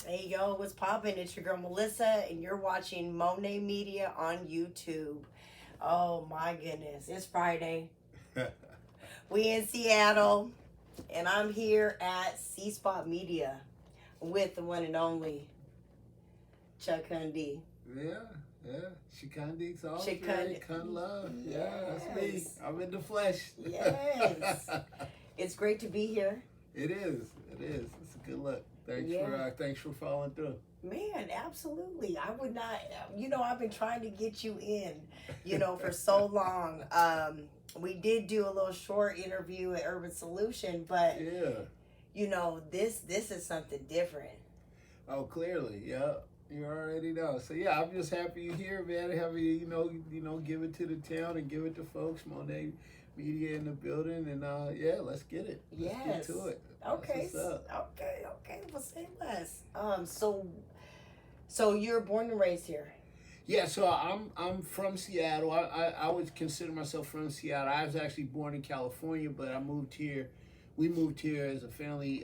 Hey yo, what's poppin'? It's your girl Melissa, and you're watching Monae Media on YouTube. Oh my goodness, it's Friday. We in Seattle, and I'm here at SEASPOT Media with the one and only Chukundi. Yeah. Chukundi, all Chukundi. KUN love. Yes. Yeah, that's me. I'm in the flesh. Yes. It's great to be here. It is. It's a good look. Thanks for following through. Man, absolutely. I would not, I've been trying to get you in, for so long. We did do a little short interview at Urban Solution, but, this is something different. Oh, clearly, yeah. You already know. So yeah, I'm just happy you're here, man. Happy give it to the town and give it to folks. Monae Media in the building, and let's get it. Yes. Let's get to it. Okay. Okay. We'll say less. So you're born and raised here. Yeah, so I'm from Seattle. I would consider myself from Seattle. I was actually born in California, but I moved here. We moved here as a family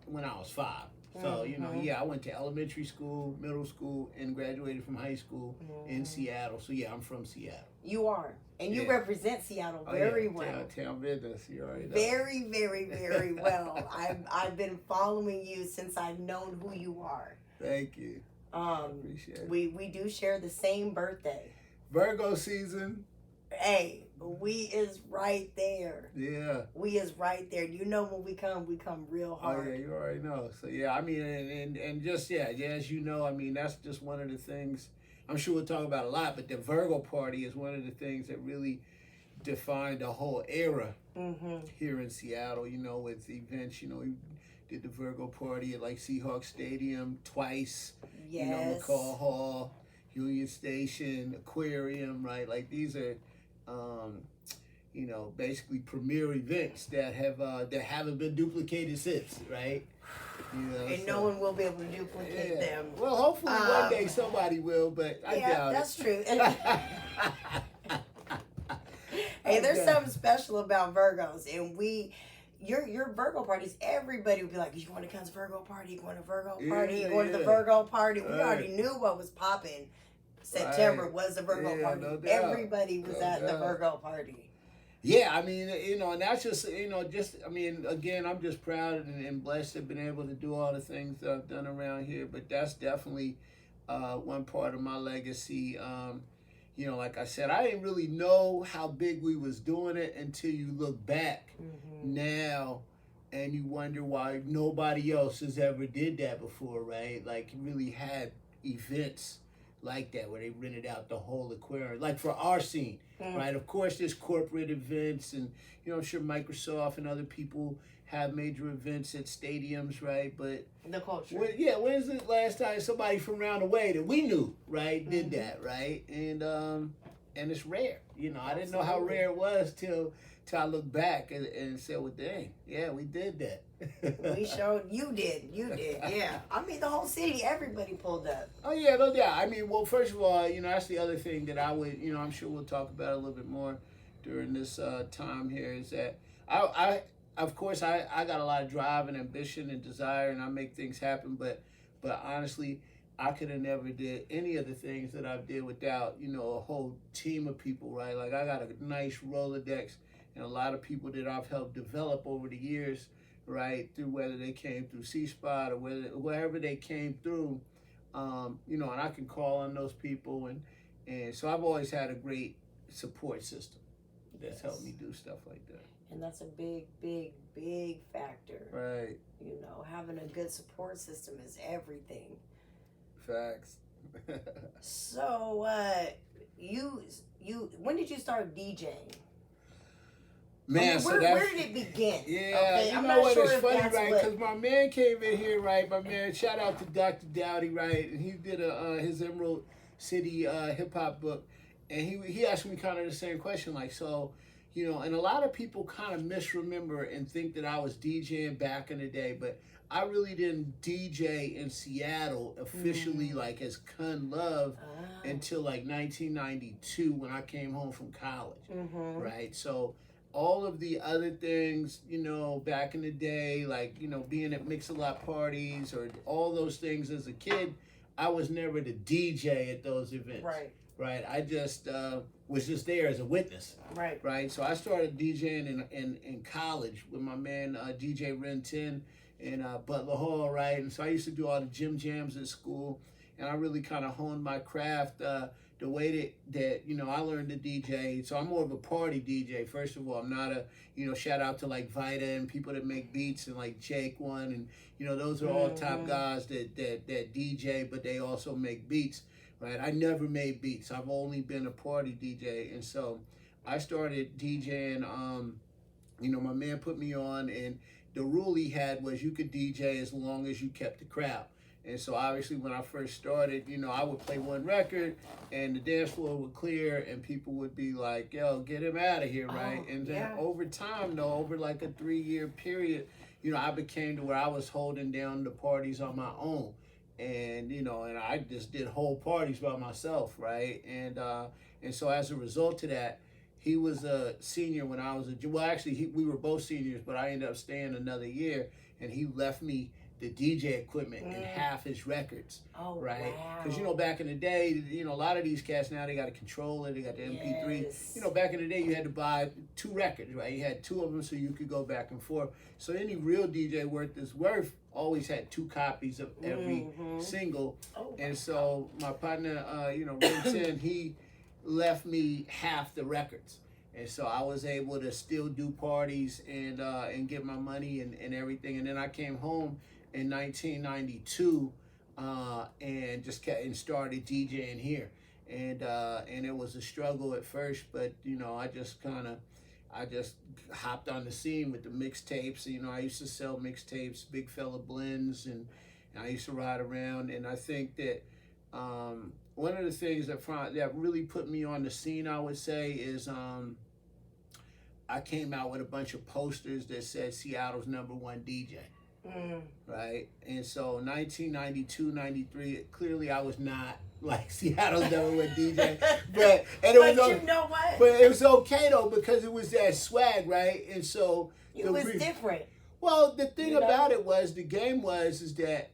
when I was 5. So, I went to elementary school, middle school, and graduated from high school in Seattle. So, yeah, I'm from Seattle. You are. And you represent Seattle very well. Town business, you already know. Very, very, very well. I've been following you since I've known who you are. Thank you. Appreciate it. We do share the same birthday. Virgo season. Hey, we is right there. Yeah. We is right there. When we come real hard. Oh, yeah, you already know. So, yeah, I mean, and just, as you know, I mean, that's just one of the things, I'm sure we'll talk about a lot, but the Virgo party is one of the things that really defined the whole era here in Seattle, with events, we did the Virgo party at, like, Seahawks Stadium twice, yes. McCall Hall, Union Station, Aquarium, right? Like, these are... basically premier events that haven't been duplicated since, right? And no one will be able to duplicate them. Well, hopefully one day somebody will, but I doubt that's it. True. Hey, there's something special about Virgos, and your Virgo parties, everybody would be like, you want to come to Virgo party? You going to Virgo party? You going to the Virgo party? We already knew what was popping. September was the Virgo party. No doubt. Everybody was at the Virgo party. Yeah, I mean, and that's just, again, I'm just proud and blessed to have been able to do all the things that I've done around here. But that's definitely one part of my legacy. Like I said, I didn't really know how big we was doing it until you look back now and you wonder why nobody else has ever did that before, right? Like, you really had events like that where they rented out the whole aquarium, like for our scene, right? Of course, there's corporate events, and I'm sure Microsoft and other people have major events at stadiums, right? But the culture. When's the last time somebody from around the way that we knew, right, did that, right? And it's rare, I didn't know how rare it was till I look back and said, well, dang, yeah, we did that. We showed you did, yeah. I mean, the whole city, everybody pulled up. Oh yeah, no doubt. I mean, well, first of all, that's the other thing that I would, I'm sure we'll talk about a little bit more during this time here, is that I of course, I got a lot of drive and ambition and desire, and I make things happen. But honestly, I could have never did any of the things that I did without, a whole team of people, right? Like, I got a nice Rolodex and a lot of people that I've helped develop over the years, right, through whether they came through SEASPOT or wherever they came through, and I can call on those people, and so I've always had a great support system that's helped me do stuff like that. And that's a big, big, big factor. Right. Having a good support system is everything. Facts. So, when did you start DJing? Man, where did it begin? Yeah, okay, you I'm know not what, sure it's if funny, that's right? what... Because my man came in here, right? My man, shout out to Dr. Dowdy, right? And he did his Emerald City hip hop book, and he asked me kind of the same question, like, so, and a lot of people kind of misremember and think that I was DJing back in the day, but I really didn't DJ in Seattle officially, like as KUN Love, until like 1992 when I came home from college, right? So all of the other things, you know, back in the day, like, you know, being at mix-a-lot parties or all those things as a kid, I was never the DJ at those events. Right. Right. I just was just there as a witness. Right. Right. So I started DJing in college with my man DJ Ren 10 in Butler Hall. Right. And so I used to do all the gym jams at school, and I really kind of honed my craft the way that you know I learned to DJ. So I'm more of a party DJ. First of all, I'm not a, you know, shout out to like Vita and people that make beats and like Jake One, and you know those are all top guys that DJ, but they also make beats. Right, I never made beats. I've only been a party DJ, and so I started DJing. You know, my man put me on, and the rule he had was you could DJ as long as you kept the crowd. And so obviously when I first started, you know, I would play one record, and the dance floor would clear, and people would be like, "Yo, get him out of here!" Right? And then over time, though, over like a 3-year period, you know, I became to where I was holding down the parties on my own. And you know, and I just did whole parties by myself, right? And so as a result of that, he was a senior when I was we were both seniors, but I ended up staying another year, and he left me the DJ equipment and half his records. Oh, right? wow. Because, you know, back in the day, you know, a lot of these cats now, they got a controller, they got the MP3. Yes. You know, back in the day, you had to buy 2 records, right? You had 2 of them so you could go back and forth. So any real DJ worth his worth always had 2 copies of every single. Oh, and so my partner, you know, Ren 10, he left me half the records. And so I was able to still do parties and get my money and everything. And then I came home in 1992 and just started DJing here. And it was a struggle at first, but you know, I just hopped on the scene with the mixtapes. You know, I used to sell mixtapes, Big Fella Blends, and I used to ride around. And I think that one of the things that really put me on the scene, I would say, is I came out with a bunch of posters that said Seattle's #1 DJ. Right? And so 1992, 93, clearly I was not like Seattle's #1 DJ. But you know what? But it was okay though, because it was that swag, right? And so it was different. Well, the thing about it was, the game is that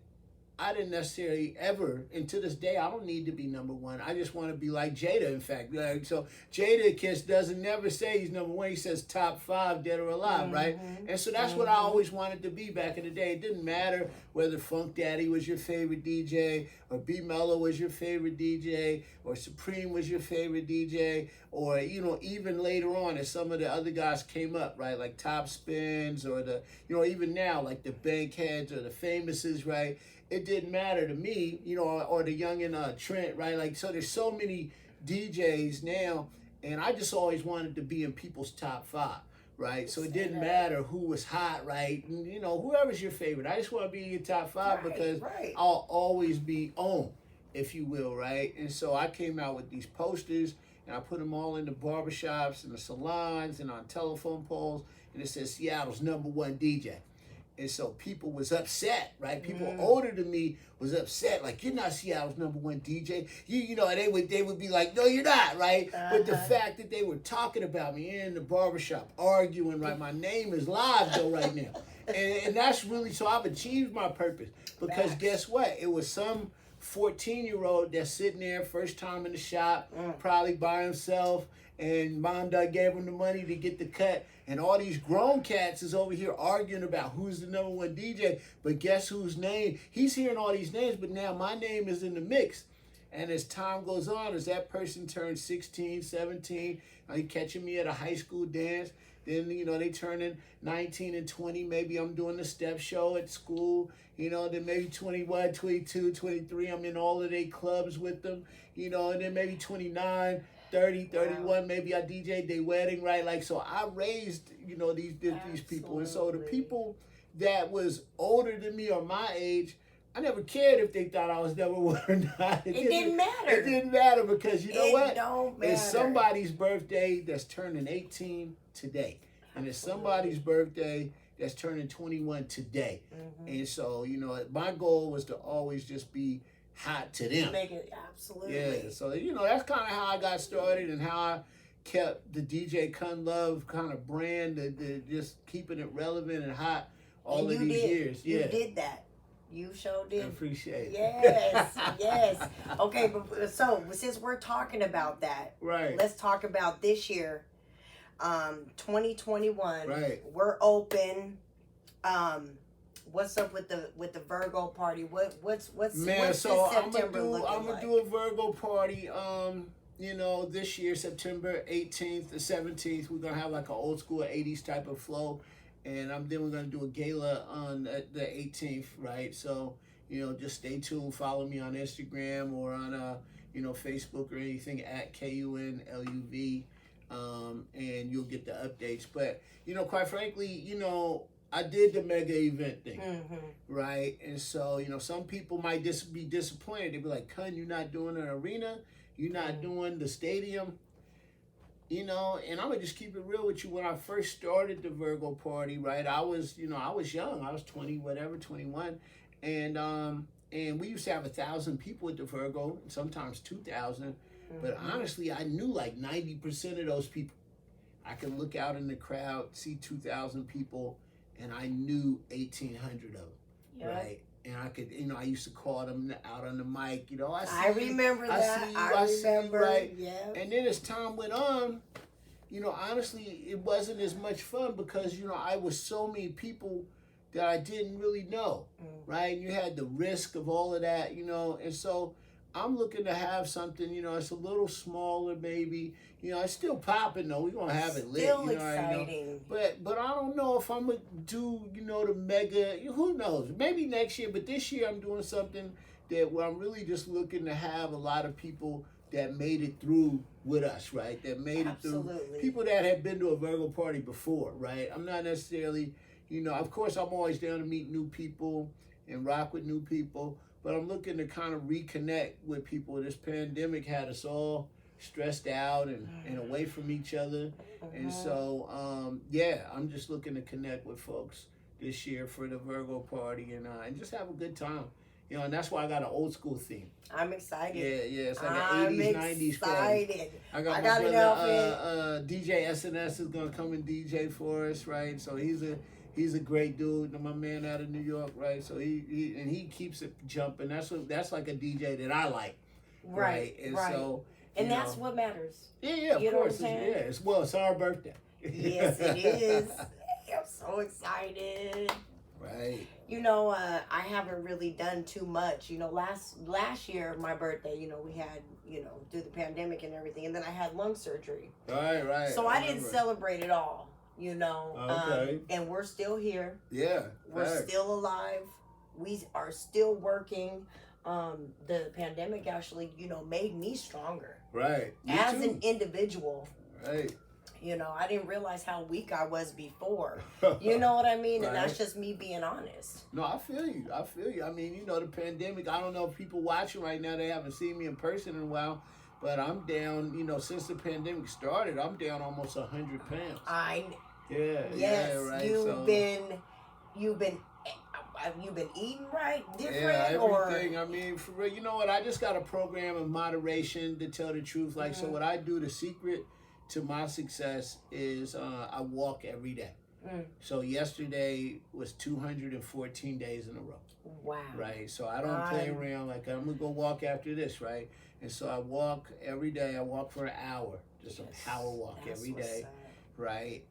I didn't necessarily ever, and to this day, I don't need to be #1. I just want to be like Jada, in fact. So Jada Kiss doesn't never say he's #1. He says top 5, dead or alive, right? And so that's what I always wanted to be back in the day. It didn't matter whether Funk Daddy was your favorite DJ, or B Mello was your favorite DJ, or Supreme was your favorite DJ, or, you know, even later on as some of the other guys came up, right? Like Top Spins, or you know, even now, like the Bankheads or the Famouses, right? It didn't matter to me, you know, or the youngin' Trent, right? Like, so there's so many DJs now, and I just always wanted to be in people's top 5, right? So it didn't matter who was hot, right? And, you know, whoever's your favorite. I just want to be in your top 5 because I'll always be on, if you will, right? And so I came out with these posters, and I put them all in the barbershops and the salons and on telephone poles, and it says Seattle's #1 DJ. And so people was upset, right? People older than me was upset, like, you're not Seattle's #1 DJ. You know, and they would be like, no, you're not, right? But the fact that they were talking about me in the barbershop, arguing, right? My name is live though right now. And that's really, so I've achieved my purpose. Because guess what? It was some 14-year-old that's sitting there, first time in the shop, probably by himself, and mom dad gave him the money to get the cut, and all these grown cats is over here arguing about who's the #1 DJ. But guess whose name? He's hearing all these names, but now my name is in the mix. And as time goes on, as that person turns 16, 17, you catching me at a high school dance, then, you know, they turning 19 and 20. Maybe I'm doing the step show at school. You know, then maybe 21, 22, 23, I'm in all of their clubs with them. You know, and then maybe 29, 30, 31, maybe I DJ'd their wedding, right? Like, so I raised, you know, these people. And so the people that was older than me or my age, I never cared if they thought I was #1 or not. It didn't matter. It didn't matter, because you know what? It don't matter. It's somebody's birthday that's turning 18 today. And it's somebody's birthday that's turning 21 today. And so, you know, my goal was to always just be hot to them. Make it, absolutely. Yeah, so, you know, that's kind of how I got started, and how I kept the DJ KUN Love kind of brand, the just keeping it relevant and hot all of these years. You did that. You sure did. I appreciate it. Yes, yes. Okay, but so since we're talking about that, right? Let's talk about this year, 2021. Right. We're open. What's up with the Virgo party? What's so September I'm gonna do a Virgo party. You know, this year, September 18th to 17th, we're gonna have like an old school 80s type of flow. And then we're going to do a gala on the 18th, right? So, you know, just stay tuned. Follow me on Instagram or on, you know, Facebook or anything at KUN LUV, and you'll get the updates. But, you know, quite frankly, you know, I did the mega event thing, right? And so, you know, some people might be disappointed. They'd be like, "KUN, you're not doing an arena. You're not doing the stadium." You know, and I'm gonna just keep it real with you. When I first started the Virgo party, right, I was young. I was 21, and we used to have 1,000 people at the Virgo, and sometimes 2,000. But honestly, I knew like 90% of those people. I could look out in the crowd, see 2,000 people, and I knew 1,800 of them, right? And I could, you know, I used to call them out on the mic, you know. I remember that. I remember, right? Yeah. And then as time went on, you know, honestly, it wasn't as much fun because, you know, I was so many people that I didn't really know, right? And you had the risk of all of that, you know. And so I'm looking to have something, you know, it's a little smaller, maybe. You know, it's still popping though. We're gonna have it lit. Still you know, exciting. But I don't know if I'm gonna do, you know, the mega. Who knows? Maybe next year. But this year I'm doing something where I'm really just looking to have a lot of people that made it through with us, right? That made it through. People that have been to a Virgo party before, right? I'm not necessarily, you know. Of course, I'm always down to meet new people and rock with new people. But I'm looking to kind of reconnect with people. This pandemic had us all stressed out and away from each other. And so, yeah, I'm just looking to connect with folks this year for the Virgo party and just have a good time. You know, and that's why I got an old school theme. I'm excited. Yeah, it's like an 80s, 90s party. I got my brother, DJ SNS is going to come and DJ for us, right? So he's a great dude, my man out of New York, right? So he keeps it jumping. That's like a DJ that I like, right? And so, and that's what matters. Yeah, of course. It's our birthday. Yes, it is. I'm so excited. Right. You know, I haven't really done too much. You know, last year, my birthday, you know, we had, you know, through the pandemic and everything, and then I had lung surgery. Right. So I didn't celebrate it all. You know, and we're still here. Yeah, we're still alive. We are still working. The pandemic actually, you know, made me stronger. Right. As an individual. Right. You know, I didn't realize how weak I was before. You know what I mean? And that's just me being honest. No, I feel you. I mean, you know, the pandemic, I don't know if people watching right now, they haven't seen me in person in a while. But I'm down, you know, since the pandemic started, I'm down almost 100 pounds. Yes, right. You've been eating right, different, everything. I mean, for real, you know what? I just got a program of moderation to tell the truth. Like, so what I do, the secret to my success is I walk every day. So yesterday was 214 days in a row. Wow. Right. So I don't play around. Like, I'm gonna go walk after this, right? And so I walk every day. I walk for an hour, just a power walk every day, right?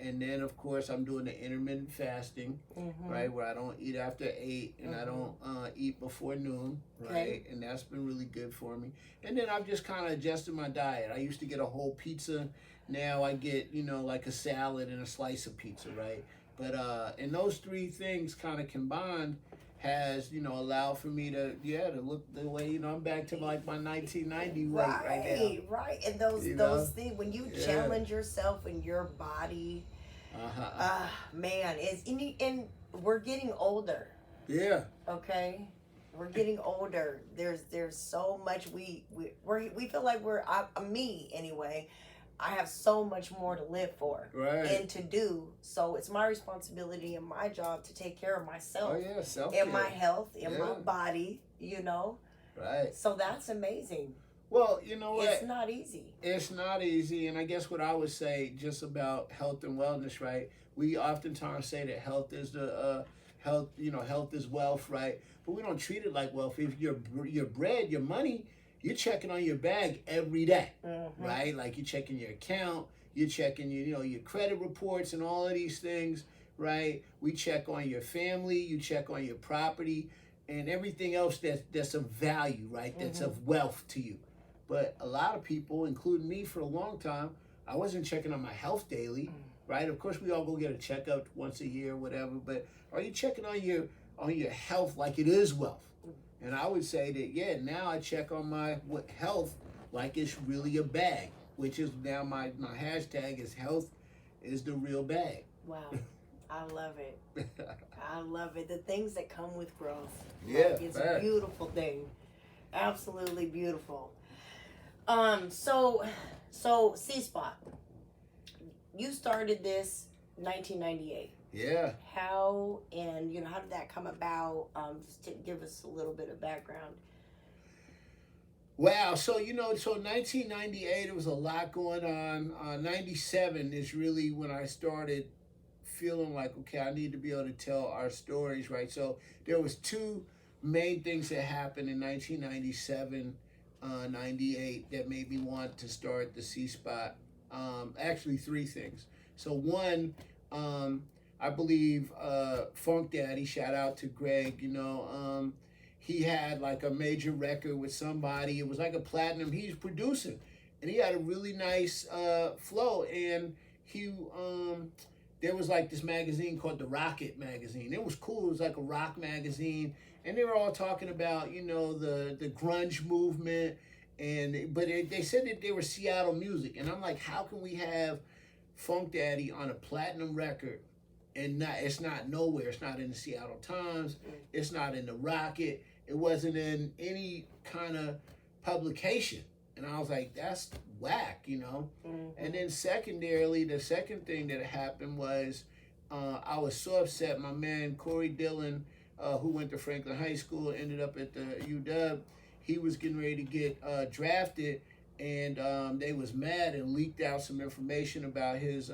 And then of course I'm doing the intermittent fasting, right, where I don't eat after 8 and I don't eat before noon, right? And that's been really good for me. And then I've just kind of adjusted my diet. I used to get a whole pizza. Now I get, you know, like a salad and a slice of pizza, right? But and those three things kind of combined has, you know, allowed for me to look the way, you know, I'm back to like my 1990 weight right now. Right. And those things, when you challenge yourself and your body, man, and we're getting older. Yeah. Okay. We're getting older. There's so much we feel like me anyway. I have so much more to live for and to do. So it's my responsibility and my job to take care of myself. Self-care. And my health, and my body, you know. Right. So that's amazing. Well, you know what? It's not easy. It's not easy, and I guess what I would say just about health and wellness, right? We oftentimes say that health is the health. You know, health is wealth, right? But we don't treat it like wealth. If your bread, your money, you're checking on your bag every day, right? Like you're checking your account, you're checking your credit reports and all of these things, right? We check on your family, you check on your property, and everything else that's of value, right? That's of wealth to you. But a lot of people, including me for a long time, I wasn't checking on my health daily, right? Of course, we all go get a checkup once a year, whatever. But are you checking on your health like it is wealth? And I would say that, yeah, now I check on my health like it's really a bag, which is now my hashtag is health is the real bag. Wow. I love it. I love it. The things that come with growth. Yeah, like, it's a beautiful thing. Absolutely beautiful. So SEASPOT, you started this 1998. Yeah. How how did that come about? Just to give us a little bit of background. Wow. So 1998, there was a lot going on. 97 is really when I started feeling like, okay, I need to be able to tell our stories, right? So there was two main things that happened in 1997. 98 that made me want to start the SEASPOT. Actually, three things. So one, I believe Funk Daddy, shout out to Greg, he had like a major record with somebody. It was like a platinum. He was producing, and he had a really nice flow. And he, there was like this magazine called the Rocket magazine. It was cool. It was like a rock magazine. And they were all talking about, the grunge movement, but they said that they were Seattle music, and I'm like, how can we have Funk Daddy on a platinum record, and it's not nowhere? It's not in the Seattle Times, it's not in the Rocket, it wasn't in any kind of publication, and I was like, that's whack, And then secondarily, the second thing that happened was, I was so upset. My man Corey Dillon, who went to Franklin High School, ended up at the UW. He was getting ready to get drafted, and they was mad and leaked out some information about his,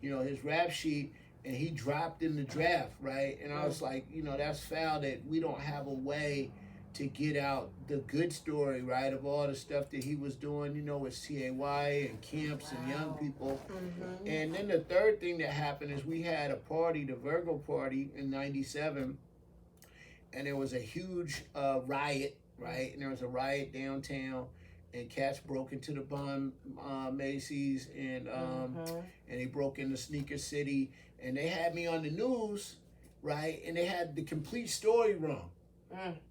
his rap sheet, and he dropped in the draft, right? And I was like, that's foul that we don't have a way to get out the good story, right, of all the stuff that he was doing, with CAY and camps and young people. And then the third thing that happened is we had a party, the Virgo party in 97, and there was a huge riot, right? And there was a riot downtown, and cats broke into the Bon Macy's, and they broke into Sneaker City, and they had me on the news, right? And they had the complete story wrong.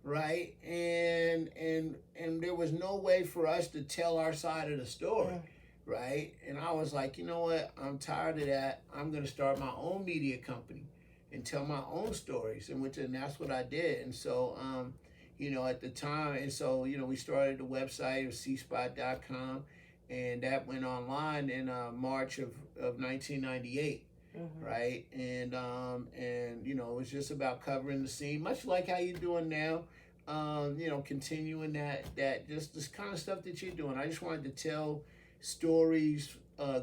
Right, and there was no way for us to tell our side of the story, right? And I was like, you know what? I'm tired of that. I'm gonna start my own media company and tell my own stories, and that's what I did. And so, at the time, and so we started the website of SEASPOT.com, and that went online in March of 1998. Right, and it was just about covering the scene, much like how you're doing now. Continuing that just this kind of stuff that you're doing. I just wanted to tell stories,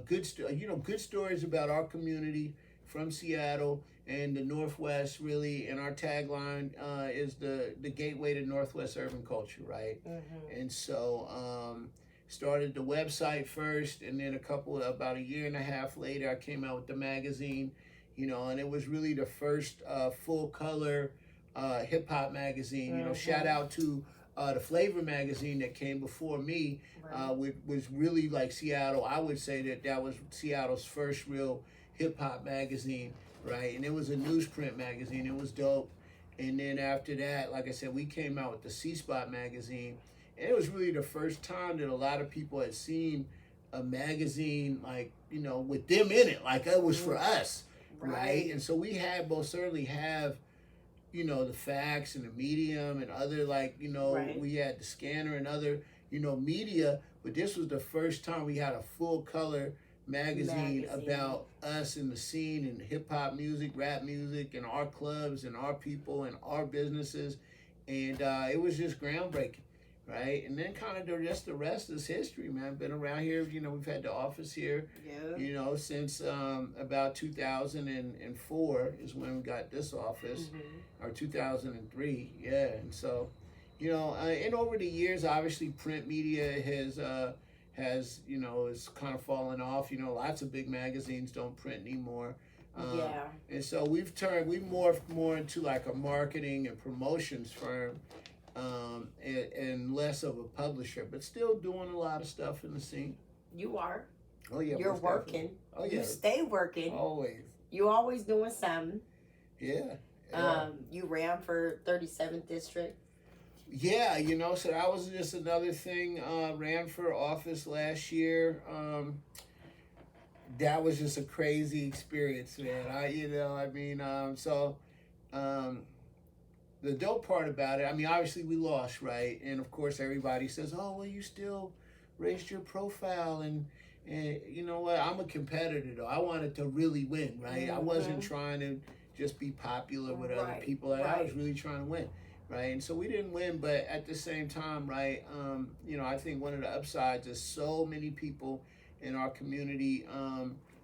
good stories about our community from Seattle and the Northwest, really. And our tagline is the gateway to Northwest urban culture, right? And so. Started the website first, and then about a year and a half later, I came out with the magazine, and it was really the first full color hip hop magazine. Shout out to the Flavor magazine that came before me, which was really like Seattle. I would say that was Seattle's first real hip hop magazine, right? And it was a newsprint magazine. It was dope. And then after that, like I said, we came out with the SEASPOT magazine. And it was really the first time that a lot of people had seen a magazine, like, with them in it, like it was for us, right? And so we most certainly have, the Facts and the Medium and other, we had the Scanner and other, media, but this was the first time we had a full color magazine about us and the scene and hip hop music, rap music, and our clubs and our people and our businesses. And it was just groundbreaking. right? And then kind of the rest is history, man. Been around here, we've had the office here, since about 2004 is when we got this office, or 2003, yeah. And so, and over the years, obviously, print media has is kind of fallen off. Lots of big magazines don't print anymore. And so we've morphed more into like a marketing and promotions firm, and less of a publisher, but still doing a lot of stuff in the scene. You are. Oh yeah. You're working. Oh yeah. You stay working. Always. You always doing something. Yeah. You ran for 37th district. Yeah, so that was just another thing. Ran for office last year. That was just a crazy experience, man. The dope part about it, obviously we lost, right? And of course everybody says, oh, well, you still raised your profile, and you know what? I'm a competitor, though. I wanted to really win, right? I wasn't trying to just be popular with other people. I was really trying to win. Right, and so we didn't win, but at the same time, right, I think one of the upsides is so many people in our community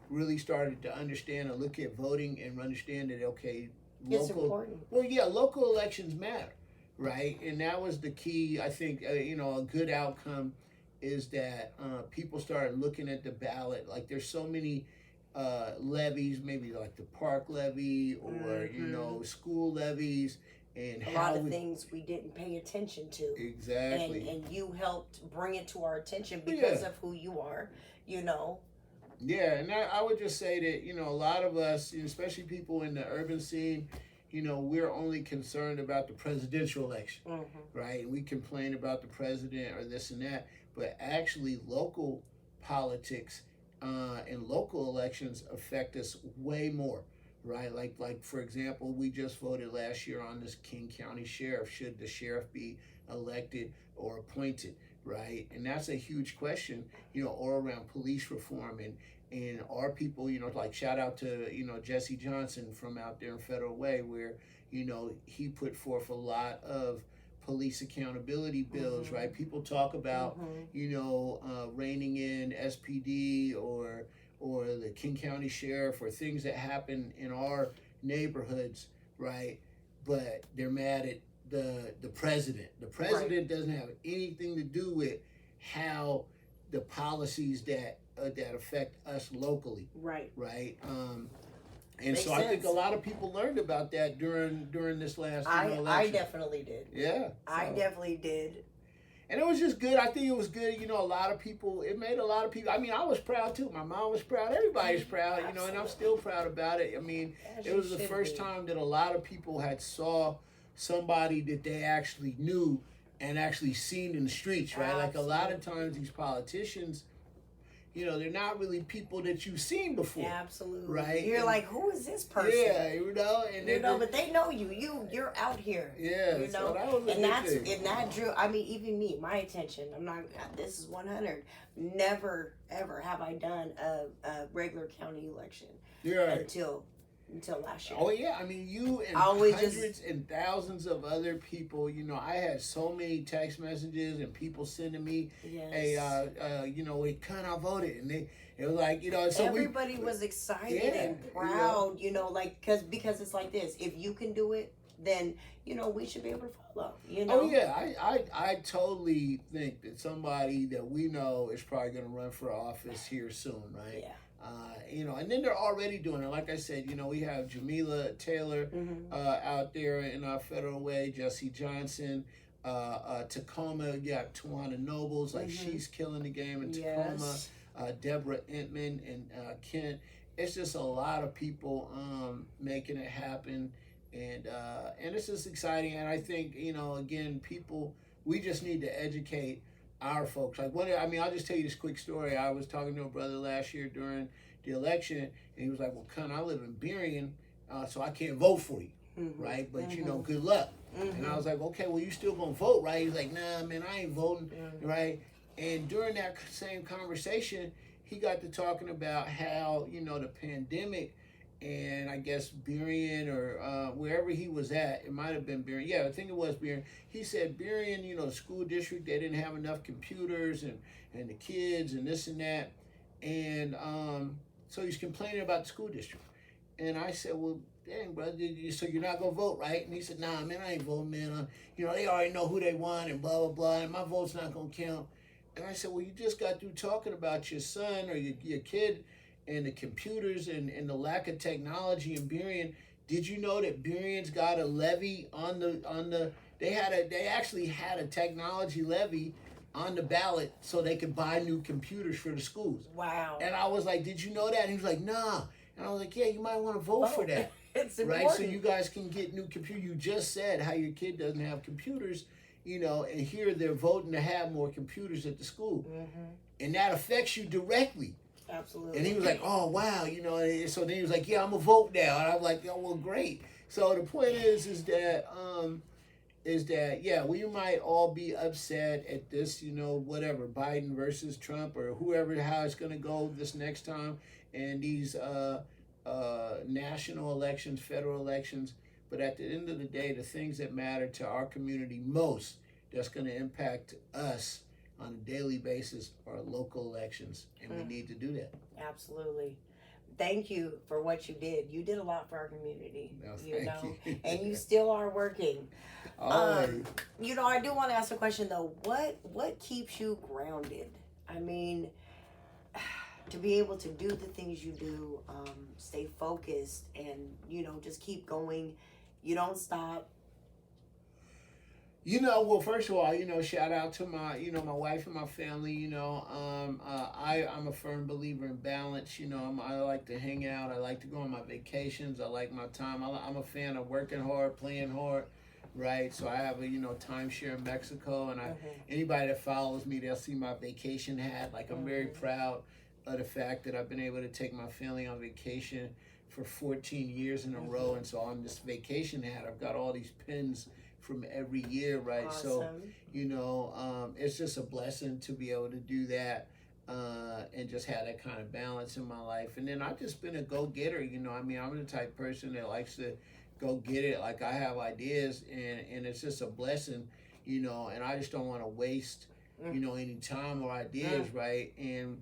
really started to understand and look at voting and understand that, okay, it's important. Well, yeah, local elections matter, right? And that was the key. I think, a good outcome is that people started looking at the ballot. Like, there's so many levies, maybe like the park levy or, school levies. And a lot of things we didn't pay attention to. Exactly. And you helped bring it to our attention because of who you are, Yeah, and I would just say that, a lot of us, especially people in the urban scene, we're only concerned about the presidential election, right? And we complain about the president or this and that, but actually local politics and local elections affect us way more. Right, like for example, we just voted last year on this King County sheriff. Should the sheriff be elected or appointed? Right, and that's a huge question, all around police reform and our people, like shout out to Jesse Johnson from out there in Federal Way, where he put forth a lot of police accountability bills. Right, people talk about reining in SPD or the King County Sheriff or things that happen in our neighborhoods, right? But they're mad at the president. The president doesn't have anything to do with how the policies that affect us locally. Right. And so I think a lot of people learned about that during this last election. I definitely did. Yeah. I definitely did. And it was just good. I think it was good. A lot of people, it made a lot of people, I was proud too. My mom was proud. Everybody's proud, and I'm still proud about it. It was the first time that a lot of people had saw somebody that they actually knew and actually seen in the streets, right? Like a lot of times these politicians, they're not really people that you've seen before. Absolutely. Right? You're like, who is this person? Yeah, and but they know you. You're out here. Yeah. So that was that drew, even me, my attention. This is 100. Never, ever have I done a regular county election. Yeah. Until last year. Oh yeah, you and hundreds and thousands of other people. I had so many text messages and people sending me, "Hey, KUN, I voted," and it was like, so everybody was excited and proud. Because it's like this: if you can do it, then we should be able to follow. Oh yeah, I totally think that somebody that we know is probably going to run for office here soon, right? Yeah. And then they're already doing it. Like I said, we have Jamila Taylor out there in our Federal Way, Jesse Johnson, Tacoma, you got Tawana Nobles, she's killing the game in Tacoma, Deborah Entman and Kent. It's just a lot of people making it happen, and it's just exciting. And I think, again, people, we just need to educate our folks. I'll just tell you this quick story. I was talking to a brother last year during the election, and he was like, well, KUN, I live in Berrien, so I can't vote for you, right? But, good luck. And I was like, okay, well, you still gonna vote, right? He's like, nah, man, I ain't voting, right? And during that same conversation, he got to talking about how, the pandemic and I guess Burien or wherever he was at, it might have been Burien. Yeah, I think it was Burien. He said Burien, you know, the school district, they didn't have enough computers and the kids and this and that. And so he's complaining about the school district. And I said, well, dang, brother, so you're not going to vote, right? And he said, nah, man, I ain't voting, man. You know, they already know who they want and blah, blah, blah, and my vote's not going to count. And I said, well, you just got through talking about your son or your kid and the computers and the lack of technology in Burien. Did you know that Burien's got a levy on the they actually had a technology levy on the ballot so they could buy new computers for the schools. Wow. And I was like, did you know that? And he was like, nah. And I was like, yeah, you might want to vote for that. It's right? important. So you guys can get new computers. You just said how your kid doesn't have computers, you know, and here they're voting to have more computers at the school. Mm-hmm. And that affects you directly. Absolutely. And he was like, oh, wow, you know, and so then he was like, yeah, I'm going to vote now. And I was like, oh, well, great. So the point is that, yeah, we might all be upset at this, you know, whatever, Biden versus Trump or whoever, how it's going to go this next time. And these national elections, federal elections. But at the end of the day, the things that matter to our community most, that's going to impact us on a daily basis, are local elections. And we need to do that. Absolutely. Thank you for what you did. You did a lot for our community. No, you know, thank you. And you still are working. You know, I do want to ask a question though. What keeps you grounded? I mean, to be able to do the things you do, stay focused, and you know, just keep going. You don't stop. You know, well, first of all, you know, shout out to my, you know, my wife and my family. You know, I'm a firm believer in balance. You know, I like to hang out. I like to go on my vacations. I like my time. I'm a fan of working hard, playing hard, right? So I have a, you know, timeshare in Mexico, and anybody that follows me, they'll see my vacation hat. Like, I'm very proud of the fact that I've been able to take my family on vacation for 14 years in a row. And so on this vacation hat, I've got all these pins from every year, right? Awesome. So, you know, it's just a blessing to be able to do that and just have that kind of balance in my life. And then I've just been a go-getter, you know. I mean, I'm the type of person that likes to go get it. Like, I have ideas, and it's just a blessing, you know, and I just don't want to waste, you know, any time or ideas, right? And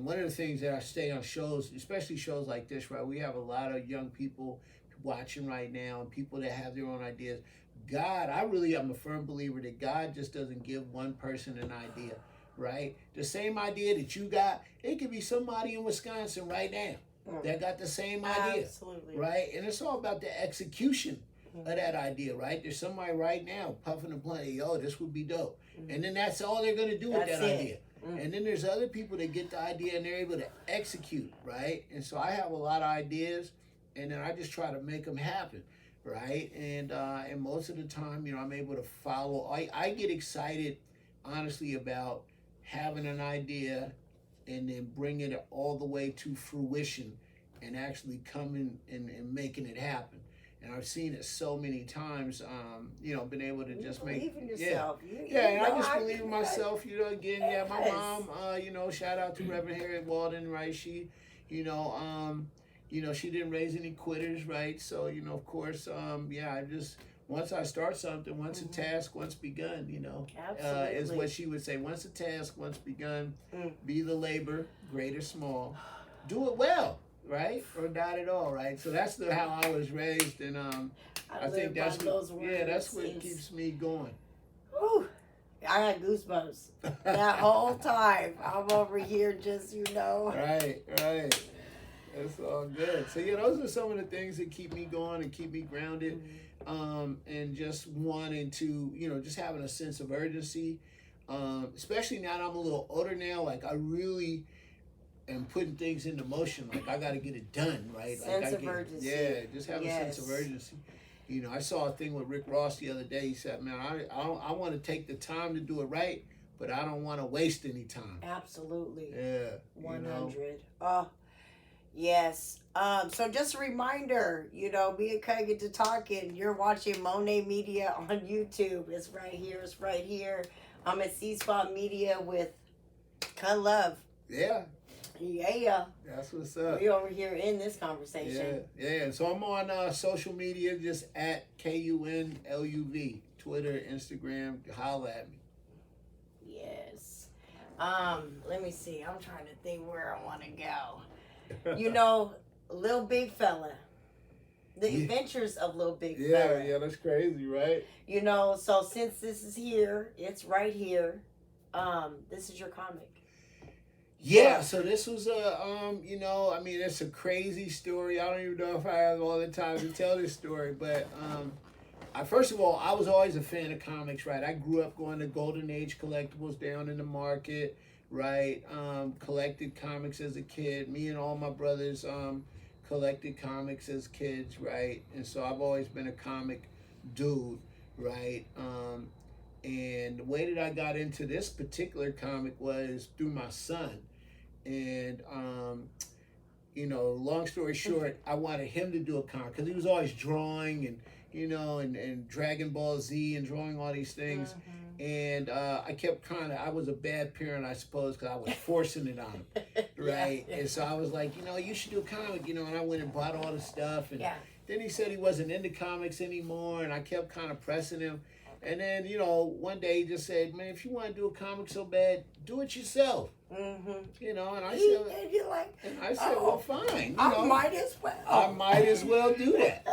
one of the things that I stay on shows, especially shows like this, right? We have a lot of young people watching right now and people that have their own ideas. God, I'm a firm believer that God just doesn't give one person an idea, right? The same idea that you got, it could be somebody in Wisconsin right now that got the same idea, right? And it's all about the execution of that idea, right? There's somebody right now puffing a blunt, yo, this would be dope. And then that's all they're going to do with that idea. And then there's other people that get the idea and they're able to execute, right? And so I have a lot of ideas, and then I just try to make them happen, right? And most of the time, you know, I'm able to follow. I get excited, honestly, about having an idea and then bringing it all the way to fruition and actually coming and making it happen. And I've seen it so many times, you know, been able to just believe in yourself. And I just believe in myself, you know, again, my mom, you know, shout out to Reverend Harriet Walden, right? She, you know, she didn't raise any quitters, right? So, you know, of course, I just, once I start something, once a task, once begun, you know, is what she would say. Once a task, once begun, be the labor, great or small, do it well. Right? Or not at all, right? So that's how I was raised, and I think that's what keeps me going. Whew. I had goosebumps that whole time. I'm over here just, you know. Right. That's all good. So yeah, those are some of the things that keep me going and keep me grounded, and just wanting to, you know, just having a sense of urgency, especially now that I'm a little older now. Like, I really and putting things into motion, like I got to get it done, right? Sense of urgency. Yeah, just have a sense of urgency. You know, I saw a thing with Rick Ross the other day. He said, "Man, I want to take the time to do it right, but I don't want to waste any time." Absolutely. Yeah. 100. Yes. So just a reminder, you know, me and Kai get to talking. You're watching Monae Media on YouTube. It's right here. I'm at SEASPOT Media with KUN Love. Yeah. Yeah. That's what's up. We over here in this conversation. Yeah. So I'm on social media, just at KUN LUV, Twitter, Instagram. Holla at me. Yes. Let me see. I'm trying to think where I want to go. You know, Lil Big Fella. The Adventures of Lil Big Fella. Yeah, that's crazy, right? You know, so since this is here, it's right here. This is your comic. Yeah, so this was you know, I mean, it's a crazy story. I don't even know if I have all the time to tell this story, but first of all, I was always a fan of comics, right? I grew up going to Golden Age collectibles down in the market, right? Collected comics as a kid. Me and all my brothers collected comics as kids, right? And so I've always been a comic dude, right? And the way that I got into this particular comic was through my son. And, you know, long story short, I wanted him to do a comic because he was always drawing and, you know, and Dragon Ball Z and drawing all these things. And I kept I was a bad parent, I suppose, because I was forcing it on him, right? Yeah. And so I was like, you know, you should do a comic, you know, and I went and bought all the stuff. And Yeah. then he said he wasn't into comics anymore, and I kept kind of pressing him. And then, you know, one day he just said, man, if you want to do a comic so bad, do it yourself. You know, and I said, well, fine. You know, I might as well. I might as well do that.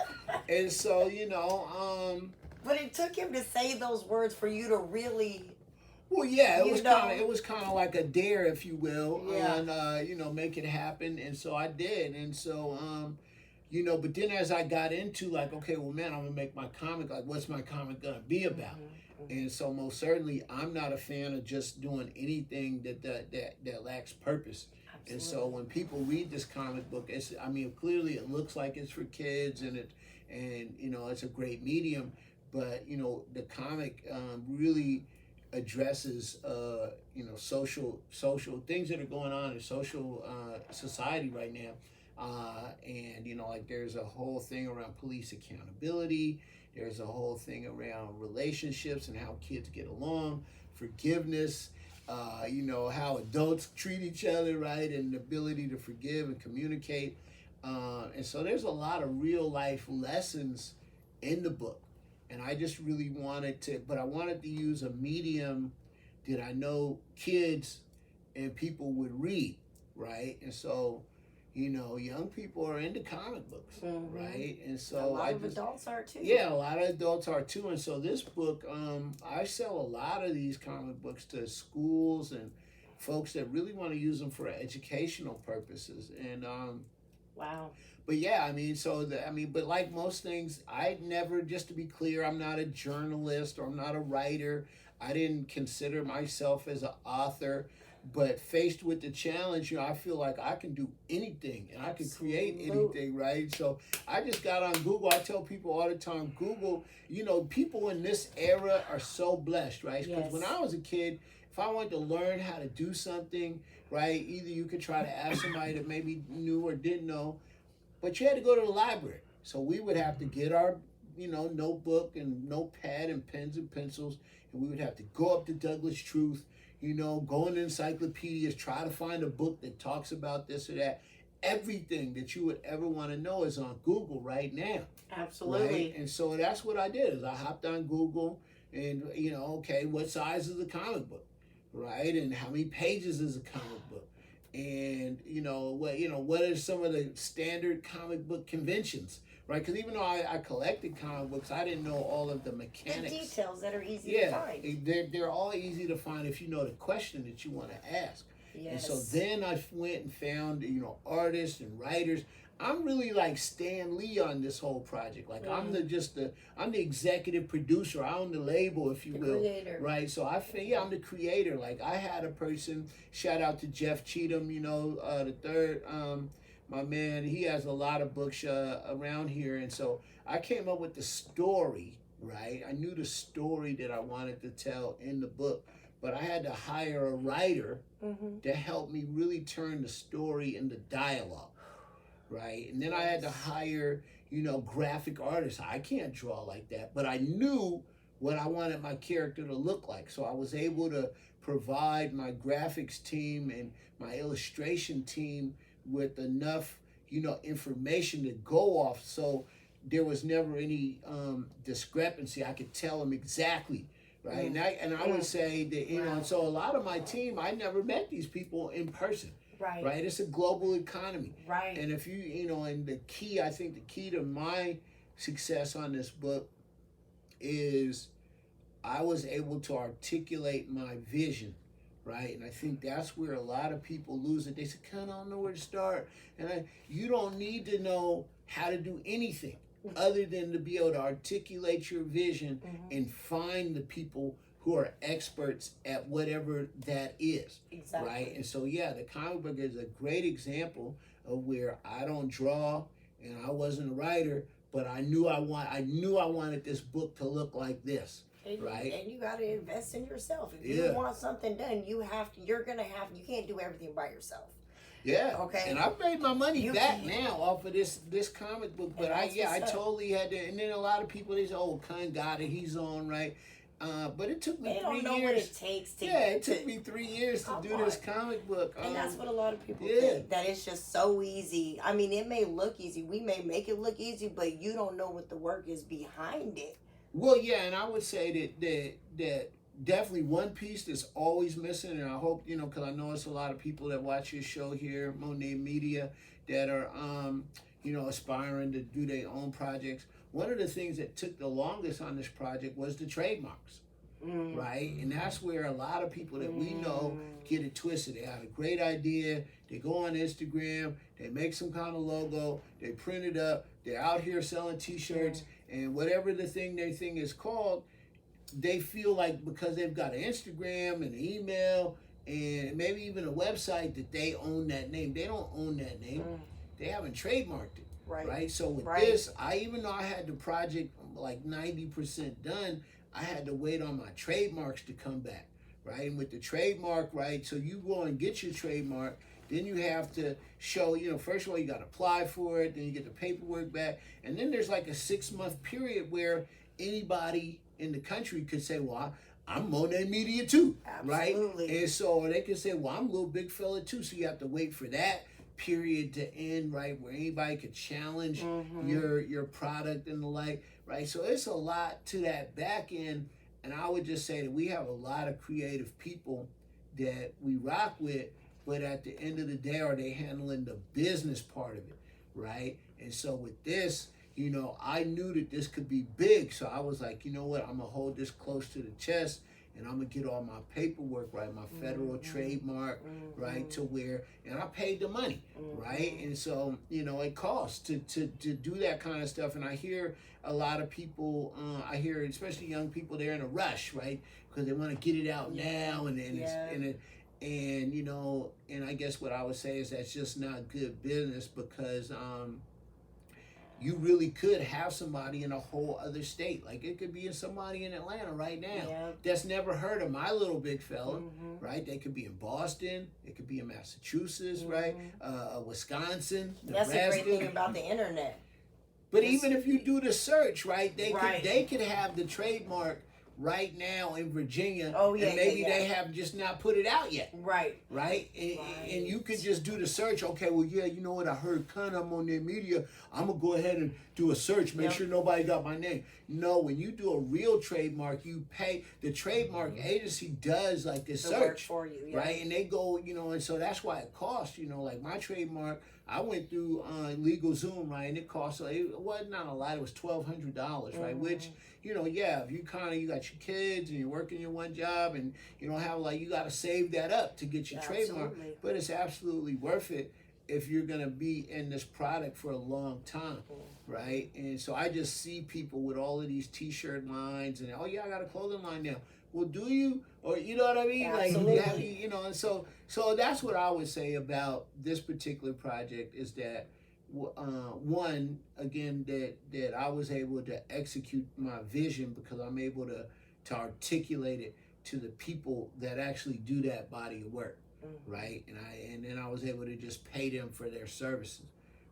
And so, you know, but it took him to say those words for you to really. well, yeah, it was kind of like a dare, if you will, and you know, make it happen. And so I did. And so, you know, but then as I got into like, okay, well, man, I'm gonna make my comic. Like, what's my comic gonna be about? And so most certainly, I'm not a fan of just doing anything that lacks purpose. Absolutely. And so when people read this comic book, I mean, clearly it looks like it's for kids, and you know, it's a great medium. But you know, the comic really addresses you know, social things that are going on in social society right now. And you know, like there's a whole thing around police accountability. There's a whole thing around relationships and how kids get along, forgiveness, you know, how adults treat each other, right, and the ability to forgive and communicate. And so there's a lot of real life lessons in the book. And I just really wanted to use a medium that I know kids and people would read, right? And so, you know, young people are into comic books, right? And so a lot of adults are too. Yeah, a lot of adults are too. And so this book, I sell a lot of these comic books to schools and folks that really want to use them for educational purposes. And wow. But yeah, I mean, but like most things, I never, just to be clear, I'm not a journalist or I'm not a writer. I didn't consider myself as an author. But faced with the challenge, you know, I feel like I can do anything and I can create anything, right? So I just got on Google. I tell people all the time, Google, you know, people in this era are so blessed, right? Because when I was a kid, if I wanted to learn how to do something, right, either you could try to ask somebody that maybe knew or didn't know, but you had to go to the library. So we would have to get our, you know, notebook and notepad and pens and pencils, and we would have to go up to Douglas Truth, you know, go in encyclopedias, try to find a book that talks about this or that. Everything that you would ever want to know is on Google right now. Absolutely. Right? And so that's what I did, is I hopped on Google and, you know, okay, what size is a comic book, right? And how many pages is a comic book? And, you know, what are some of the standard comic book conventions? Right, because even though I collected comic books, I didn't know all of the mechanics. The details that are easy to find. They're all easy to find if you know the question that you want to ask. Yes. And so then I went and found, you know, artists and writers. I'm really like Stan Lee on this whole project. Like I'm the executive producer. I own the label, if you will. Creator. Right. So I'm the creator. Like I had a person. Shout out to Jeff Cheatham. You know, the third. My man, he has a lot of books around here, and so I came up with the story, right? I knew the story that I wanted to tell in the book, but I had to hire a writer to help me really turn the story into dialogue, right? And then I had to hire, you know, graphic artists. I can't draw like that, but I knew what I wanted my character to look like. So I was able to provide my graphics team and my illustration team with enough, information to go off. So there was never any discrepancy. I could tell them exactly, right? And I would say that, and so a lot of my team, I never met these people in person. Right. It's a global economy. Right. And if and I think the key to my success on this book is I was able to articulate my vision, right? And I think that's where a lot of people lose it. They say, I don't know where to start. And you don't need to know how to do anything other than to be able to articulate your vision and find the people who are experts at whatever that is. Exactly. Right? And so, the comic book is a great example of where I don't draw and I wasn't a writer, but I knew I wanted this book to look like this. Right. And you got to invest in yourself. If you want something done, you can't do everything by yourself. Yeah. Okay. And I've made my money back now off of this comic book, but I totally had to. And then a lot of people, they say, "Oh, KUN got it. He's on, right?" But it took me 3 years. They don't know what it takes to. It took me 3 years to do this comic book. And that's what a lot of people think, that it's just so easy. I mean, it may look easy. We may make it look easy, but you don't know what the work is behind it. Well, and I would say that definitely one piece that's always missing, and I hope, because I know it's a lot of people that watch your show here, Monae Media, that are, aspiring to do their own projects. One of the things that took the longest on this project was the trademarks, right? And that's where a lot of people that we know get it twisted. They have a great idea, they go on Instagram, they make some kind of logo, they print it up, they're out here selling t-shirts, and whatever the thing they think is called, they feel like because they've got an Instagram and an email and maybe even a website that they own that name. They don't own that name. They haven't trademarked it. Right. So with this, even though I had the project like 90% done, I had to wait on my trademarks to come back. Right. And with the trademark, right, so you go and get your trademark, then you have to show, first of all, you got to apply for it, then you get the paperwork back. And then there's like a 6-month period where anybody in the country could say, well, I'm Monae Media too. Absolutely. Right? And so they can say, well, I'm Little Big Fella too. So you have to wait for that period to end, right, where anybody could challenge your product and the like, right? So it's a lot to that back end. And I would just say that we have a lot of creative people that we rock with, but at the end of the day, are they handling the business part of it, right? And so with this, I knew that this could be big. So I was like, you know what, I'm going to hold this close to the chest and I'm going to get all my paperwork, right, my federal trademark, right, to where, and I paid the money, right? And so, it costs to do that kind of stuff. And I hear a lot of people, especially young people, they're in a rush, right, because they want to get it out now. And I guess what I would say is that's just not good business because you really could have somebody in a whole other state. Like it could be somebody in Atlanta right now that's never heard of My Little Big Fella, right? They could be in Boston. It could be in Massachusetts, right? Wisconsin, Nebraska. That's the great thing about the internet. But even if you do the search, right, they could have the trademark right now in Virginia, and maybe they have just not put it out yet. Right. And you could just do the search. Okay, well, you know what? I heard KUN, I'm on their media. I'm going to go ahead and do a search, make sure nobody got my name. No, when you do a real trademark, you pay. The trademark agency does like this search. Work for you, right? And they go, and so that's why it costs, like my trademark, I went through LegalZoom, right? And it cost, it was not a lot, it was $1,200, right? Which, if you you got your kids and you're working your one job and you don't have you got to save that up to get your trademark. But it's absolutely worth it if you're going to be in this product for a long time, right? And so I just see people with all of these t-shirt lines and, I got a clothing line now. Well, do you? Or, you know what I mean? Absolutely. And so that's what I would say about this particular project is that, one, again, that I was able to execute my vision because I'm able to articulate it to the people that actually do that body of work, right? And then I was able to just pay them for their services,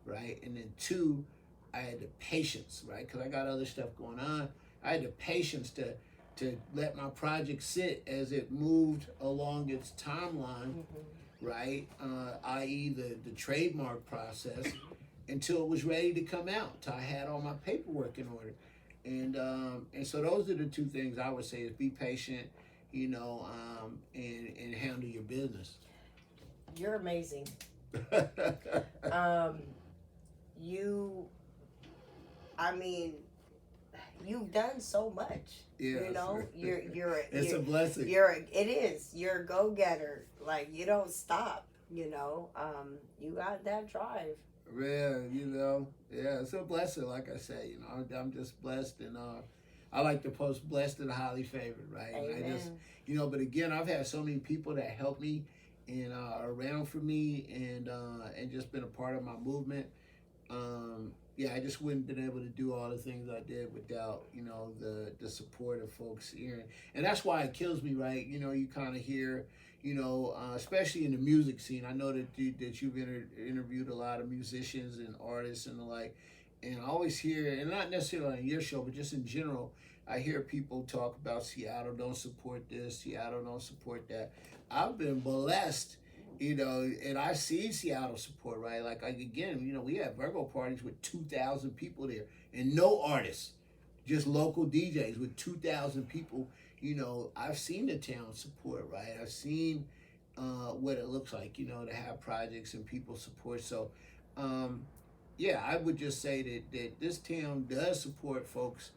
right? And then two, I had the patience, right? Because I got other stuff going on. I had the patience to to let my project sit as it moved along its timeline, right? I.e. the trademark process, until it was ready to come out, till I had all my paperwork in order. And so those are the two things I would say is be patient, you know, and handle your business. You're amazing. You've done so much. Yes. You know, it's a blessing. You're a go-getter. Like, you don't stop, you know. You got that drive. Yeah, you know, yeah, it's a blessing. Like I say, you know, I'm just blessed, and I like to post blessed and highly favored, right? Amen. And I just, you know, but again, I've had so many people that help me and are around for me, and just been a part of my movement. Yeah, I just wouldn't been able to do all the things I did without, you know, the support of folks here. And that's why it kills me, right? You know, you kind of hear, you know, especially in the music scene. I know that you've interviewed a lot of musicians and artists and the like. And I always hear, and not necessarily on your show, but just in general, I hear people talk about Seattle don't support this, Seattle don't support that. I've been blessed, you know, and I see Seattle support, right? Like again, you know, we have Virgo parties with 2,000 people there and no artists, just local DJs with 2,000 people. You know, I've seen the town support, right? I've seen what it looks like, you know, to have projects and people support. So, yeah, I would just say that this town does support folks.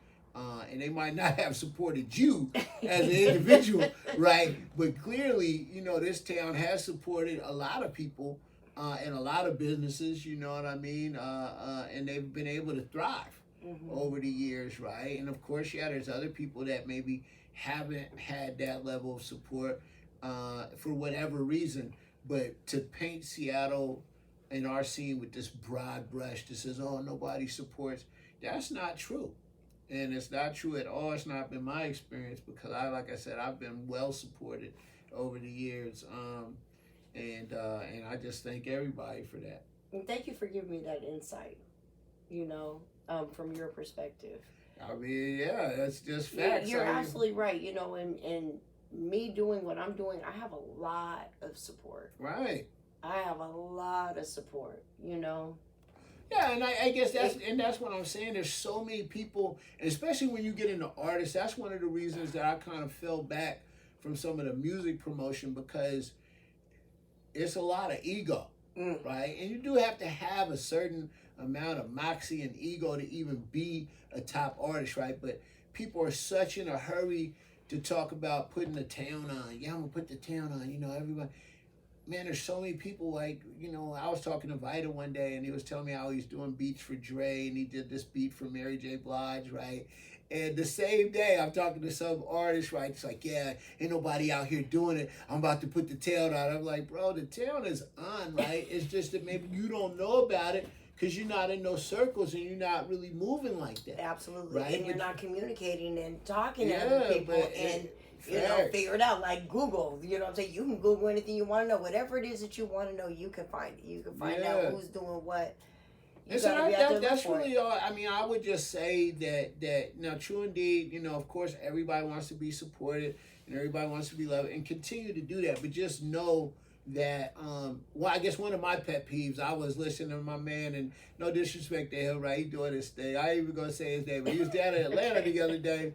And they might not have supported you as an individual, right? But clearly, you know, this town has supported a lot of people and a lot of businesses, you know what I mean? And they've been able to thrive over the years, right? And of course, yeah, there's other people that maybe haven't had that level of support for whatever reason. But to paint Seattle and our scene with this broad brush that says, oh, nobody supports, that's not true. And it's not true at all. It's not been my experience because like I said, I've been well supported over the years. And I just thank everybody for that. And thank you for giving me that insight, you know, from your perspective. I mean, yeah, that's just facts. You're absolutely right. You know, and me doing what I'm doing, I have a lot of support. Right. I have a lot of support, you know. Yeah, and I guess that's what I'm saying. There's so many people, and especially when you get into artists, that's one of the reasons that I kind of fell back from some of the music promotion because it's a lot of ego, right? And you do have to have a certain amount of moxie and ego to even be a top artist, right? But people are such in a hurry to talk about putting the town on. Yeah, I'm gonna put the town on, you know, everybody. Man, there's so many people, like, you know, I was talking to Vita one day and he was telling me how he's doing beats for Dre and he did this beat for Mary J. Blige, right? And the same day I'm talking to some artist, right? It's like, yeah, ain't nobody out here doing it. I'm about to put the town on. I'm like, bro, the town is on, right? It's just that maybe you don't know about it because you're not in those circles and you're not really moving like that. Absolutely. Right? And you're not communicating and talking to other people and you know, figure it out. Like Google, you know what I'm saying? You can Google anything you want to know. Whatever it is that you want to know, you can find it. You can find out who's doing what. And so that's really all. I mean, I would just say that now, true indeed, you know, of course, everybody wants to be supported and everybody wants to be loved and continue to do that. But just know that, well, I guess one of my pet peeves, I was listening to my man, and no disrespect to him, right? He doing his thing. I ain't even going to say his name, but he was down in Atlanta the other day.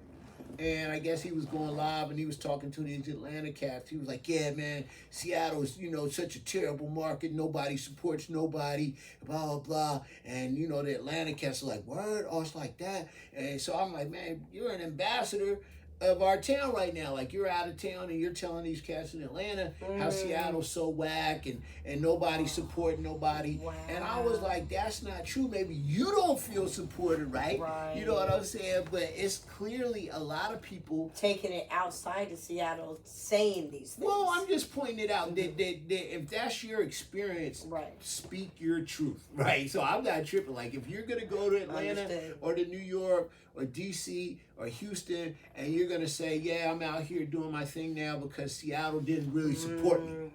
And I guess he was going live and he was talking to these Atlanta cats. He was like, yeah, man, Seattle's, you know, such a terrible market. Nobody supports nobody, blah, blah, blah. And, you know, the Atlanta cats are like, word? Oh, it's like that. And so I'm like, man, you're an ambassador of our town right now. Like, you're out of town and you're telling these cats in Atlanta how Seattle's so whack and nobody supporting nobody. Wow. And I was like, that's not true. Maybe you don't feel supported, right? You know what I'm saying? But it's clearly a lot of people taking it outside of Seattle saying these things. Well, I'm just pointing it out that if that's your experience, right, speak your truth, right? So I'm not tripping. Like, if you're going to go to Atlanta or to New York or DC or Houston and you're going to say, yeah, I'm out here doing my thing now because Seattle didn't really support me,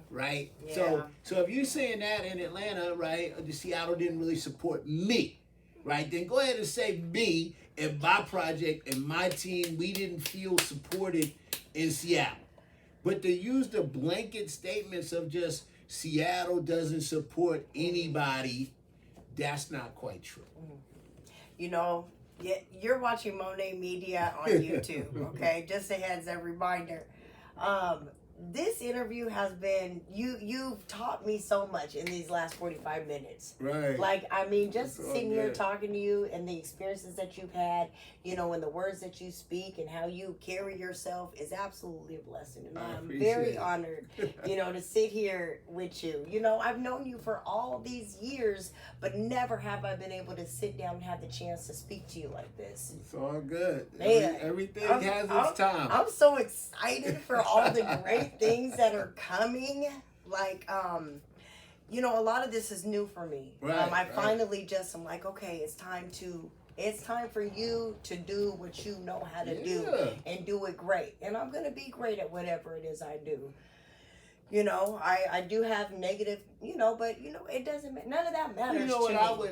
right? Yeah. So if you're saying that in Atlanta, right, the Seattle didn't really support me, right? Then go ahead and say me and my project and my team, we didn't feel supported in Seattle. But to use the blanket statements of just Seattle doesn't support anybody, that's not quite true. You know, you're watching Monae Media on YouTube, okay? Just a heads up reminder. This interview has been, you've taught me so much in these last 45 minutes. Right. Like, I mean, just sitting here talking to you and the experiences that you've had, you know, and the words that you speak and how you carry yourself is absolutely a blessing. And I'm very honored, you know, to sit here with you. You know, I've known you for all these years, but never have I been able to sit down and have the chance to speak to you like this. It's all good. Man, Everything has its time. I'm so excited for all the great things that are coming. Like, you know, a lot of this is new for me. I finally I'm like, okay, it's time for you to do what you know how to do and do it great. And I'm going to be great at whatever it is I do. You know, I do have negative, you know, but, you know, it doesn't, none of that matters. You know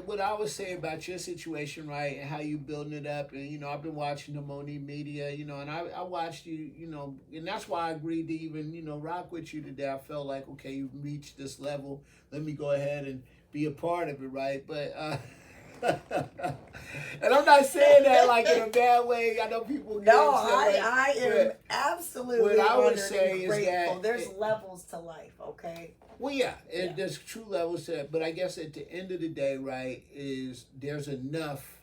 what I would say about your situation, right, and how you building it up. And, you know, I've been watching the Monae Media, you know, and I watched you, you know, and that's why I agreed to even, you know, rock with you today. I felt like, okay, you've reached this level. Let me go ahead and be a part of it, right? But, and I'm not saying that like in a bad way. I know people. No, I am absolutely. What I would say is grateful. There's levels to life, okay? Well, yeah, there's true levels to it. But I guess at the end of the day, right, is there's enough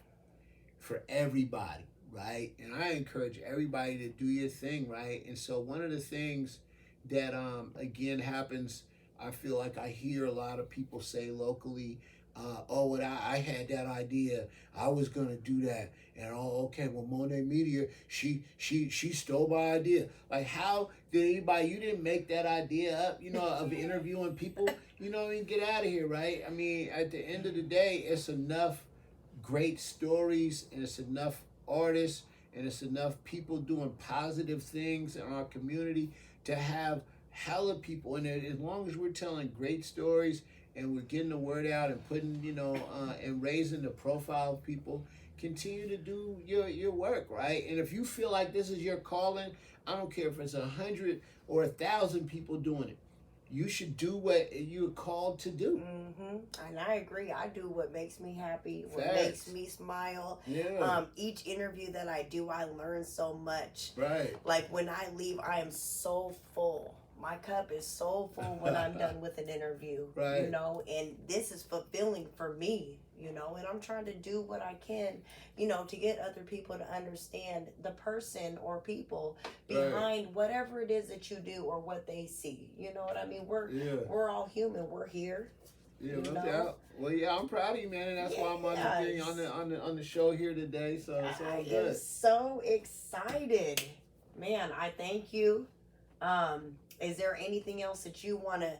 for everybody, right? And I encourage everybody to do your thing, right? And so one of the things that again happens, I feel like I hear a lot of people say locally. I had that idea. I was gonna do that, and okay, well, Monae Media, she stole my idea. Like, how did anybody? You didn't make that idea up, you know, of interviewing people. You know, and get out of here, right? I mean, at the end of the day, it's enough great stories, and it's enough artists, and it's enough people doing positive things in our community to have hella people. And as long as we're telling great stories, and we're getting the word out and putting, you know, and raising the profile of people, continue to do your work, right? And if you feel like this is your calling, I don't care if it's 100 or 1,000 people doing it. You should do what you're called to do. Mm-hmm. And I agree. I do what makes me happy, what makes me smile. Yeah. Each interview that I do, I learn so much. Right. Like when I leave, I am so full. My cup is so full when I'm done with an interview, right. You know, and this is fulfilling for me, you know, and I'm trying to do what I can, you know, to get other people to understand the person or people behind whatever it is that you do or what they see. You know what I mean? We're all human. We're here. Yeah, no doubt. Well, yeah, I'm proud of you, man, and that's why I'm on the show here today. So it's all good. I'm so excited, man. I thank you. Is there anything else that you want to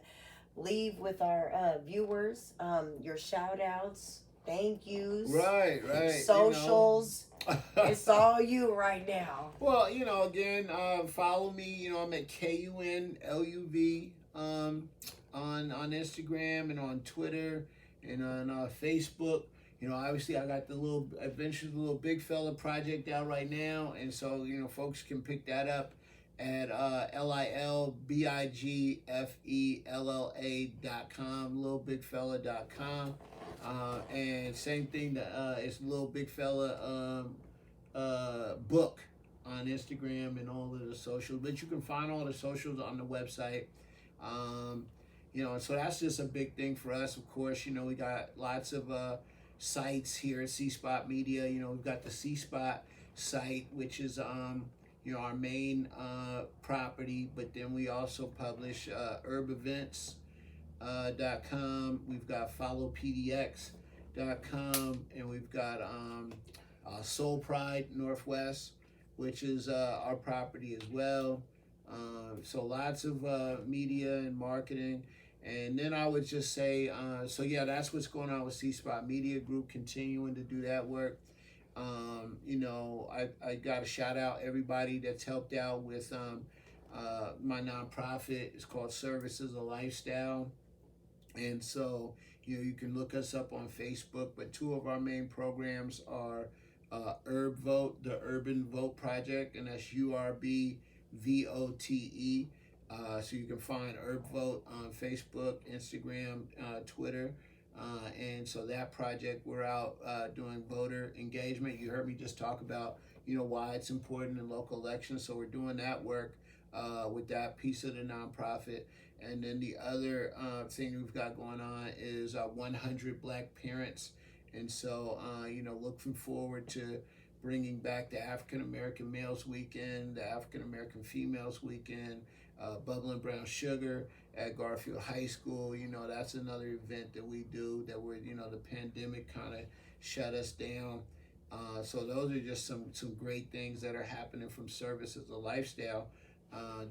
leave with our viewers? Your shout outs, thank yous, right, socials. You know. It's all you right now. Well, you know, again, follow me. You know, I'm at KUN LUV on Instagram and on Twitter and on Facebook. You know, obviously I got the little Big Fella project out right now, and so, you know, folks can pick that up at LILBIGFELLA.com, LilBigFella.com. And same thing, it's Lil Big Fella book on Instagram and all of the socials. But you can find all the socials on the website. You know, so that's just a big thing for us. Of course, you know, we got lots of sites here at SEASPOT Media. You know, we've got the SEASPOT site, which is you know, our main property, but then we also publish herbevents.com. We've got followpdx.com, and we've got Soul Pride Northwest, which is our property as well. So lots of media and marketing. And then I would just say, so yeah, that's what's going on with SEASPOT Media Group, continuing to do that work. You know, I got to shout out everybody that's helped out with my nonprofit. It's called Service is a Lifestyle. And so, You can look us up on Facebook, but two of our main programs are Urb Vote, the Urban Vote Project, and that's URBVOTE. So you can find Urb Vote on Facebook, Instagram, Twitter. And so that project, we're out doing voter engagement. You heard me just talk about, why it's important in local elections. So we're doing that work with that piece of the nonprofit. And then the other thing we've got going on is 100 Black Parents. And so, looking forward to bringing back the African American Males Weekend, the African American Females Weekend, Bubbling Brown Sugar at Garfield High School. That's another event that we do that we're, the pandemic kind of shut us down. So those are just some great things that are happening from Service as a Lifestyle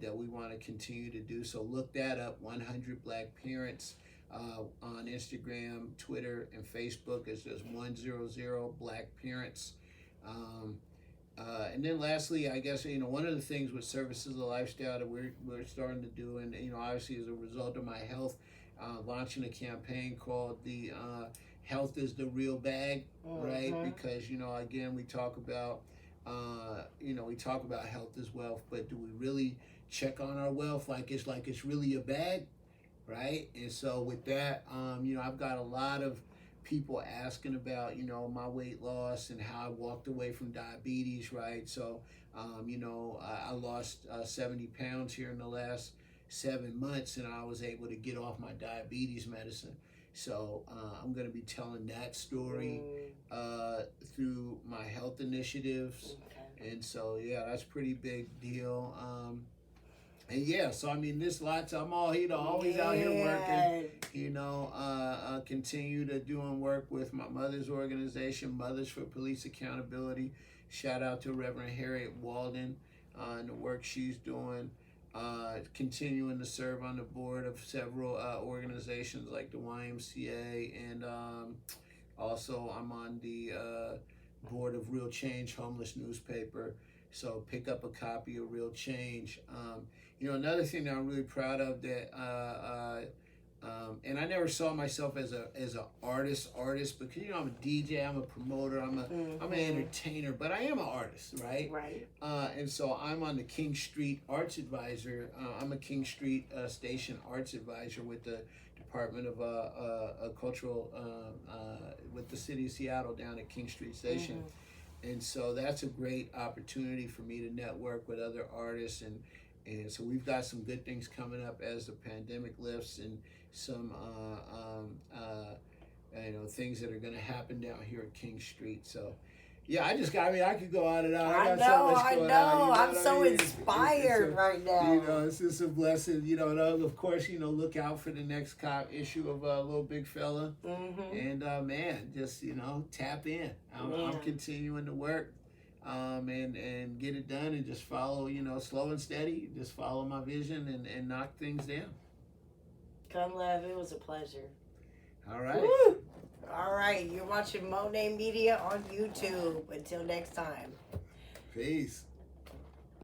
that we want to continue to do. So look that up, 100 Black Parents on Instagram, Twitter, and Facebook. It's just 100 Black Parents. And then lastly, I guess, one of the things with Service as a Lifestyle that we're starting to do, and, obviously as a result of my health, launching a campaign called the Health is the Real Bag, right? Because, again, we talk about, health as wealth, but do we really check on our wealth like it's really a bag, right? And so with that, I've got a lot of people asking about, my weight loss and how I walked away from diabetes, right? So, I lost 70 pounds here in the last 7 months, and I was able to get off my diabetes medicine. So I'm going to be telling that story through my health initiatives. And so, yeah, that's a pretty big deal. And yeah, so I mean, there's lots. I'm all, always out here working. Continue to doing work with my mother's organization, Mothers for Police Accountability. Shout out to Reverend Harriet Walden and the work she's doing. Continuing to serve on the board of several organizations like the YMCA, and also I'm on the board of Real Change Homeless Newspaper. So pick up a copy of Real Change. Another thing that I'm really proud of that, and I never saw myself as an artist, because I'm a DJ, I'm a promoter, I'm an entertainer, but I am an artist, right? Right. And so I'm on the King Street Arts Advisor. I'm a King Street Station Arts Advisor with the Department of Cultural, with the City of Seattle down at King Street Station. And so that's a great opportunity for me to network with other artists, and so we've got some good things coming up as the pandemic lifts, and some things that are going to happen down here at King Street. So yeah, I could go on and on. I know. I'm so inspired right now. It's just a blessing. And of course, look out for the next issue of Little Big Fella. And man, just tap in. I'm continuing to work, and get it done, and just follow. Slow and steady. Just follow my vision and knock things down. KUN LUV, it was a pleasure. All right. Woo! All right, you're watching Monae Media on YouTube. Until next time. Peace.